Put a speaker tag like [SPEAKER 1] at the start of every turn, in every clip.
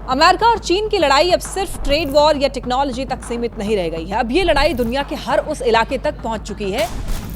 [SPEAKER 1] America और चीन की लड़ाई अब सिर्फ ट्रेड वॉर या टेक्नोलॉजी तक सीमित नहीं रह गई है। अब ये लड़ाई दुनिया के हर उस इलाके तक पहुंच चुकी है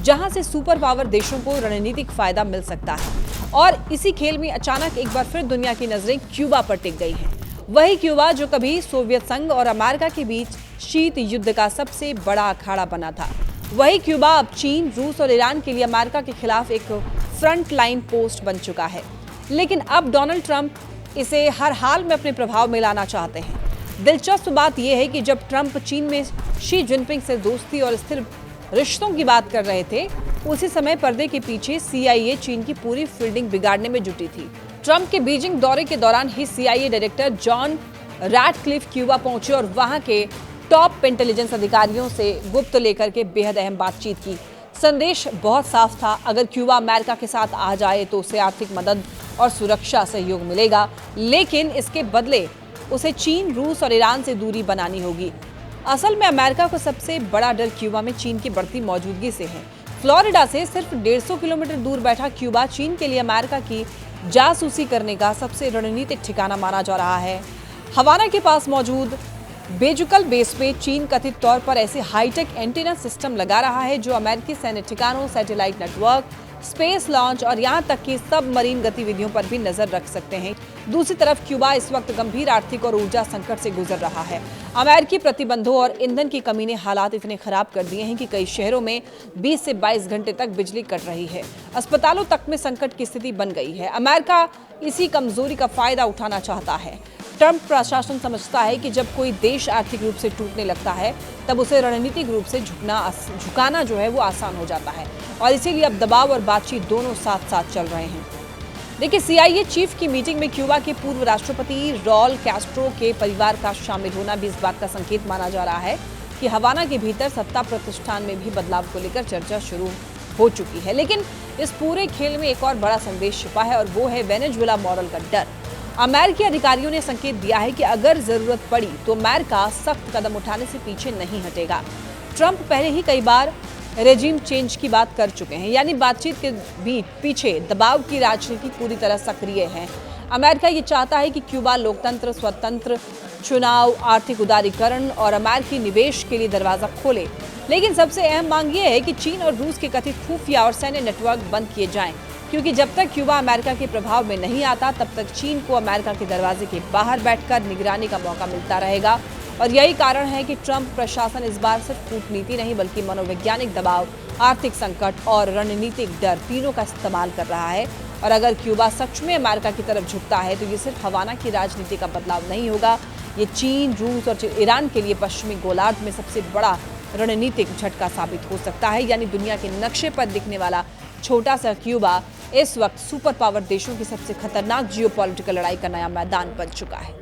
[SPEAKER 1] जहां से सुपर पावर देशों को रणनीतिक फायदा मिल सकता है। और इसी खेल में अचानक एक बार फिर दुनिया की नजरें क्यूबा पर टिक गई हैं। वही क्यूबा जो कभी सोवियत संघ और अमेरिका के बीच शीत युद्ध का सबसे बड़ा अखाड़ा बना था। वही क्यूबा अब चीन, रूस और ईरान के लिए अमेरिका के खिलाफ एक फ्रंट लाइन पोस्ट बन चुका है। लेकिन अब डोनाल्ड ट्रंप इसे हर हाल में अपने प्रभाव में लाना चाहते हैं। दिलचस्प बात यह है कि जब ट्रंप चीन में शी जिनपिंग से दोस्ती और स्थिर रिश्तों की बात कर रहे थे, उसी समय पर्दे के पीछे CIA चीन की पूरी फील्डिंग बिगाड़ने में जुटी थी। ट्रंप के बीजिंग दौरे के दौरान ही CIA director John Ratcliffe Cuba पहुंचे और वहां के टॉप इंटेलिजेंस अधिकारियों से गुप्त लेकर के बेहद अहम बातचीत की। संदेश बहुत साफ था, अगर क्यूबा अमेरिका के साथ आ जाए तो उसे आर्थिक मदद और सुरक्षा सहयोग मिलेगा, लेकिन इसके बदले उसे चीन, रूस और ईरान से दूरी बनानी होगी। असल में अमेरिका को सबसे बड़ा डर क्यूबा में चीन की बढ़ती मौजूदगी से है। फ्लोरिडा से सिर्फ 150 किलोमीटर दूर बैठा क्यूबा चीन के लिए अमेरिका की जासूसी करने का सबसे रणनीतिक ठिकाना माना जा रहा है। हवाना के पास मौजूद बेजुकल बेस पे चीन कथित तौर पर ऐसे हाईटेक एंटीना सिस्टम लगा रहा है जो अमेरिकी सैन्य ठिकानों, सैटेलाइट नेटवर्क, स्पेस लॉन्च और यहां तक कि सबमरीन गतिविधियों पर भी नजर रख सकते हैं। दूसरी तरफ क्यूबा इस वक्त गंभीर आर्थिक और ऊर्जा संकट से गुजर रहा है। अमेरिकी प्रतिबंधों और ईंधन की कमी ने हालात इतने खराब कर दिए हैं कि कई शहरों में 20 से 22 घंटे तक बिजली कट रही है। अस्पतालों तक में संकट की स्थिति बन गई है। अमेरिका इसी कमजोरी का फायदा उठाना चाहता है। ट्रंप प्रशासन समझता है कि जब कोई देश आर्थिक रूप से टूटने लगता है तब उसे रणनीतिक रूप से झुकाना जो है वो आसान हो जाता है, और इसीलिए अब दबाव और बातचीत दोनों साथ साथ चल रहे हैं। देखिए, CIA चीफ की मीटिंग में क्यूबा के पूर्व राष्ट्रपति रॉल कैस्ट्रो के परिवार का शामिल होना भी इस बात का संकेत माना जा रहा है कि हवाना के भीतर सत्ता प्रतिष्ठान में भी बदलाव को लेकर चर्चा शुरू हो चुकी है। लेकिन इस पूरे खेल में एक और बड़ा संदेश छिपा है, और वो है वेनेजुएला मॉडल का डर। अमेरिकी अधिकारियों ने संकेत दिया है कि अगर जरूरत पड़ी तो अमेरिका सख्त कदम उठाने से पीछे नहीं हटेगा। ट्रंप पहले ही कई बार रेजिम चेंज की बात कर चुके हैं, यानी बातचीत के भी पीछे दबाव की राजनीति पूरी तरह सक्रिय है। अमेरिका ये चाहता है कि क्यूबा लोकतंत्र, स्वतंत्र चुनाव, आर्थिक उदारीकरण और अमेरिकी निवेश के लिए दरवाजा खोले। लेकिन सबसे अहम मांग ये है कि चीन और रूस के कथित खुफिया और सैन्य नेटवर्क बंद किए जाएं, क्योंकि जब तक क्यूबा अमेरिका के प्रभाव में नहीं आता तब तक चीन को अमेरिका के दरवाजे के बाहर बैठकर निगरानी का मौका मिलता रहेगा। और यही कारण है कि ट्रंप प्रशासन इस बार सिर्फ कूटनीति नहीं बल्कि मनोवैज्ञानिक दबाव, आर्थिक संकट और रणनीतिक डर तीनों का इस्तेमाल कर रहा है। और अगर क्यूबा सच में अमेरिका की तरफ झुकता है तो ये सिर्फ हवाना की राजनीति का बदलाव नहीं होगा, ये चीन, रूस और ईरान के लिए पश्चिमी गोलार्ध में सबसे बड़ा रणनीतिक झटका साबित हो सकता है। यानी दुनिया के नक्शे पर दिखने वाला छोटा सा क्यूबा इस वक्त सुपर पावर देशों की सबसे खतरनाक जियोपॉलिटिकल लड़ाई का नया मैदान बन चुका है।